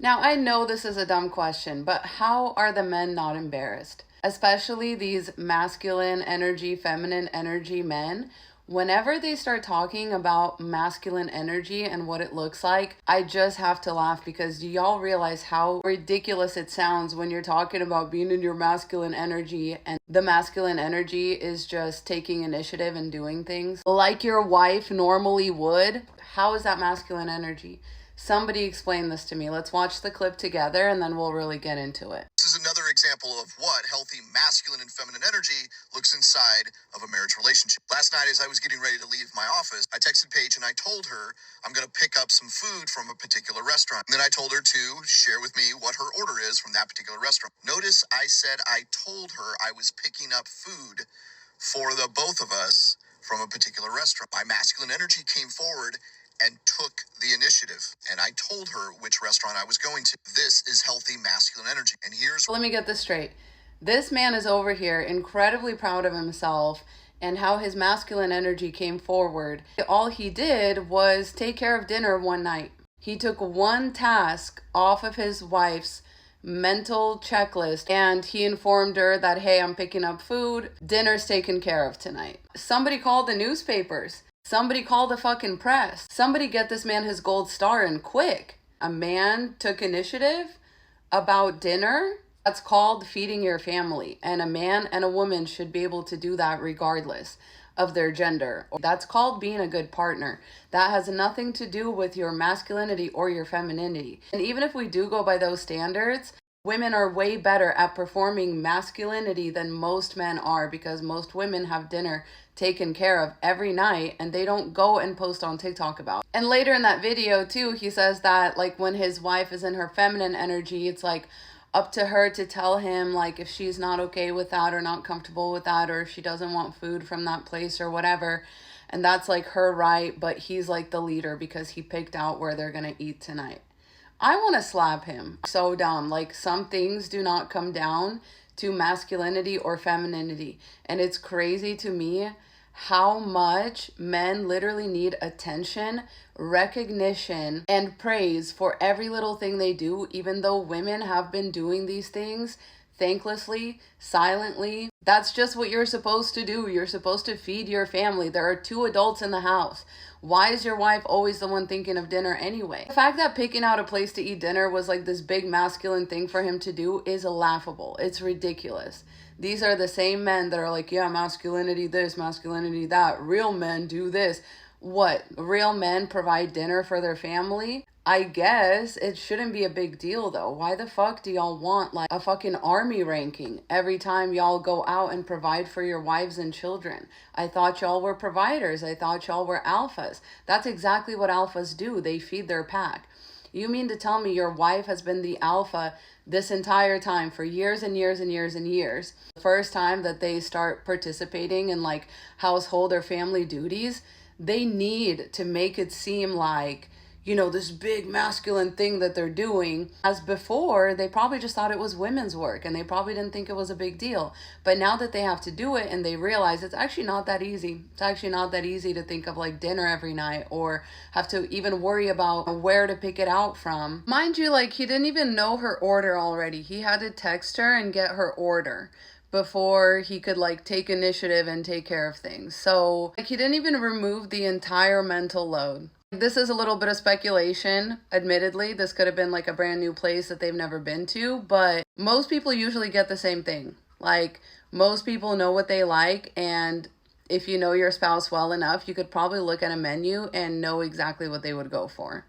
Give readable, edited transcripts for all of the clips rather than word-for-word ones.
Now, I know this is a dumb question, but how are the men not embarrassed? Especially these masculine energy, feminine energy men. Whenever they start talking about masculine energy and what it looks like, I just have to laugh because do y'all realize how ridiculous it sounds when you're talking about being in your masculine energy and the masculine energy is just taking initiative and doing things like your wife normally would? How is that masculine energy? Somebody explain this to me. Let's watch the clip together and then we'll really get into it. This is another example of what healthy masculine and feminine energy looks inside of a marriage relationship. Last night, as I was getting ready to leave my office, I texted Paige and I told her I'm going to pick up some food from a particular restaurant. And then I told her to share with me what her order is from that particular restaurant. Notice I said I told her I was picking up food for the both of us from a particular restaurant. My masculine energy came forward and took the initiative. And I told her which restaurant I was going to. This is healthy masculine energy. And here's... Let me get this straight. This man is over here incredibly proud of himself and how his masculine energy came forward. All he did was take care of dinner one night. He took one task off of his wife's mental checklist and he informed her that, hey, I'm picking up food. Dinner's taken care of tonight. Somebody called the newspapers. Somebody call the fucking press. Somebody get this man his gold star and quick. A man took initiative about dinner. That's called feeding your family. And a man and a woman should be able to do that regardless of their gender. That's called being a good partner. That has nothing to do with your masculinity or your femininity. And even if we do go by those standards, women are way better at performing masculinity than most men are because most women have dinner taken care of every night and they don't go and post on TikTok about it. And later in that video too, he says that like when his wife is in her feminine energy, it's like up to her to tell him like if she's not okay with that or not comfortable with that or if she doesn't want food from that place or whatever. And that's like her right, but he's like the leader because he picked out where they're gonna eat tonight. I want to slap him. So dumb. Like some things do not come down to masculinity or femininity. And it's crazy to me how much men literally need attention, recognition, and praise for every little thing they do, even though women have been doing these things thanklessly, silently. That's just what you're supposed to do. You're supposed to feed your family. There are 2 adults in the house. Why is your wife always the one thinking of dinner anyway? The fact that picking out a place to eat dinner was like this big masculine thing for him to do is laughable. It's ridiculous. These are the same men that are like, yeah, masculinity this, masculinity that. Real men do this. What? Real men provide dinner for their family? I guess it shouldn't be a big deal though. Why the fuck do y'all want like a fucking army ranking every time y'all go out and provide for your wives and children? I thought y'all were providers. I thought y'all were alphas. That's exactly what alphas do. They feed their pack. You mean to tell me your wife has been the alpha this entire time for years and years and years and years? The first time that they start participating in like household or family duties, they need to make it seem like, you know, this big masculine thing that they're doing. As before, they probably just thought it was women's work and they probably didn't think it was a big deal. But now that they have to do it and they realize it's actually not that easy. It's actually not that easy to think of like dinner every night or have to even worry about where to pick it out from. Mind you, like he didn't even know her order already. He had to text her and get her order before he could like take initiative and take care of things. So like he didn't even remove the entire mental load. This is a little bit of speculation, admittedly. This could have been like a brand new place that they've never been to, but most people usually get the same thing. Like most people know what they like, and if you know your spouse well enough, you could probably look at a menu and know exactly what they would go for.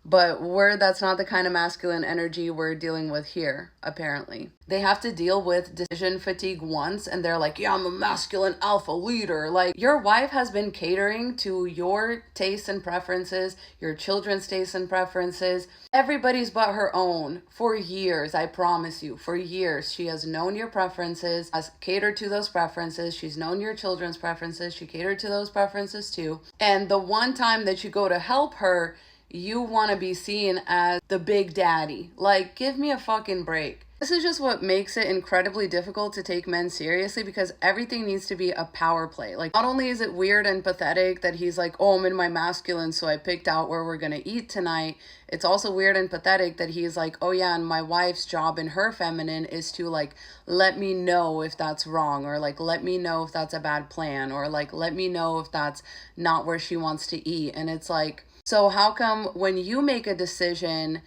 But that's not the kind of masculine energy we're dealing with here, apparently. They have to deal with decision fatigue once, and they're like, yeah, I'm a masculine alpha leader. Like, your wife has been catering to your tastes and preferences, your children's tastes and preferences, everybody's but her own for years, I promise you, for years. She has known your preferences, has catered to those preferences. She's known your children's preferences. She catered to those preferences too. And the one time that you go to help her, you want to be seen as the big daddy. Like, give me a fucking break. This is just what makes it incredibly difficult to take men seriously, because everything needs to be a power play. Like, not only is it weird and pathetic that he's like, oh, I'm in my masculine, so I picked out where we're gonna eat tonight. It's also weird and pathetic that he's like, oh yeah, and my wife's job in her feminine is to like, let me know if that's wrong, or like, let me know if that's a bad plan, or like, let me know if that's not where she wants to eat. And it's like, so how come when you make a decision,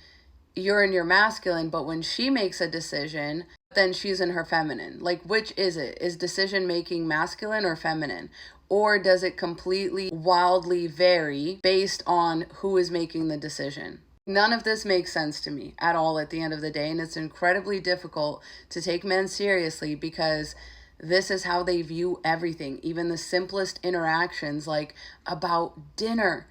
you're in your masculine, but when she makes a decision, then she's in her feminine? Like, which is it? Is decision making masculine or feminine? Or does it completely wildly vary based on who is making the decision? None of this makes sense to me at all at the end of the day, and it's incredibly difficult to take men seriously because this is how they view everything, even the simplest interactions, like about dinner.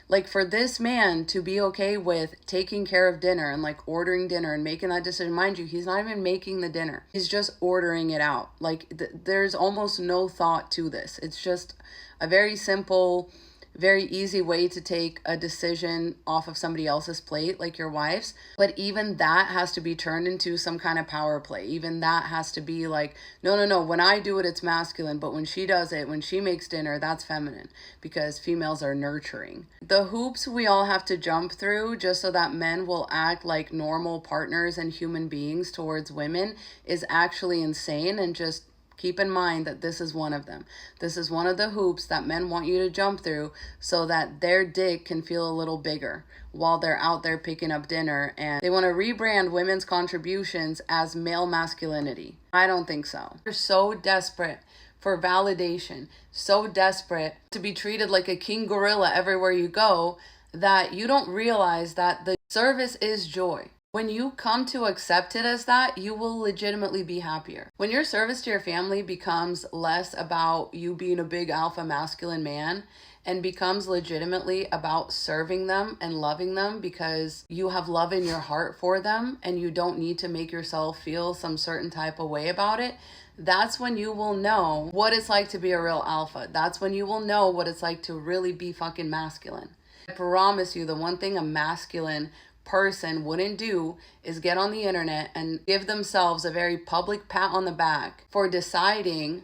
Like, for this man to be okay with taking care of dinner and like ordering dinner and making that decision, mind you, he's not even making the dinner. He's just ordering it out. Like, there's almost no thought to this. It's just a very simple, very easy way to take a decision off of somebody else's plate, like your wife's. But even that has to be turned into some kind of power play. Even that has to be like, no, when I do it, it's masculine. But when she does it, when she makes dinner, that's feminine, because females are nurturing. The hoops we all have to jump through just so that men will act like normal partners and human beings towards women is actually insane. And just keep in mind that this is one of them. This is one of the hoops that men want you to jump through so that their dick can feel a little bigger while they're out there picking up dinner. And they want to rebrand women's contributions as male masculinity. I don't think so. You're so desperate for validation, so desperate to be treated like a king gorilla everywhere you go, that you don't realize that the service is joy. When you come to accept it as that, you will legitimately be happier. When your service to your family becomes less about you being a big alpha masculine man and becomes legitimately about serving them and loving them because you have love in your heart for them and you don't need to make yourself feel some certain type of way about it, that's when you will know what it's like to be a real alpha. That's when you will know what it's like to really be fucking masculine. I promise you, the one thing a masculine person wouldn't do is get on the internet and give themselves a very public pat on the back for deciding,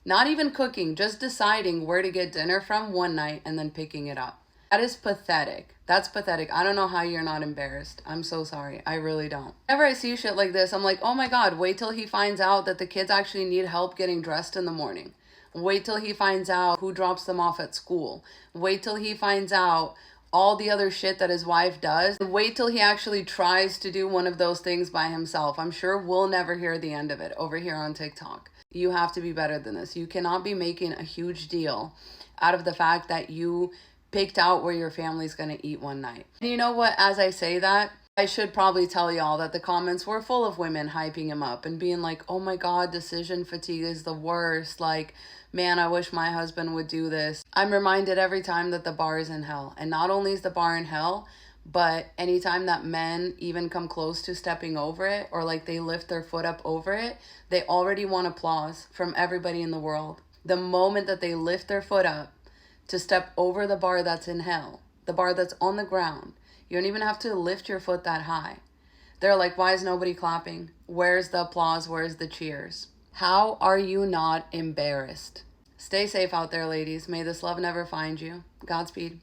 not even cooking, just deciding where to get dinner from one night and then picking it up. That is pathetic. That's pathetic. I don't know how you're not embarrassed. I'm so sorry. I really don't. Whenever I see shit like this, I'm like, oh my God, wait till he finds out that the kids actually need help getting dressed in the morning. Wait till he finds out who drops them off at school. Wait till he finds out all the other shit that his wife does. Wait till he actually tries to do one of those things by himself. I'm sure we'll never hear the end of it over here on TikTok. You have to be better than this. You cannot be making a huge deal out of the fact that you picked out where your family's gonna eat one night. And you know what? As I say that, I should probably tell y'all that the comments were full of women hyping him up and being like, oh my God, decision fatigue is the worst. Like, man, I wish my husband would do this. I'm reminded every time that the bar is in hell. And not only is the bar in hell, but anytime that men even come close to stepping over it, or like they lift their foot up over it, they already want applause from everybody in the world. The moment that they lift their foot up to step over the bar that's in hell, the bar that's on the ground, you don't even have to lift your foot that high. They're like, why is nobody clapping? Where's the applause? Where's the cheers? How are you not embarrassed? Stay safe out there, ladies. May this love never find you. Godspeed.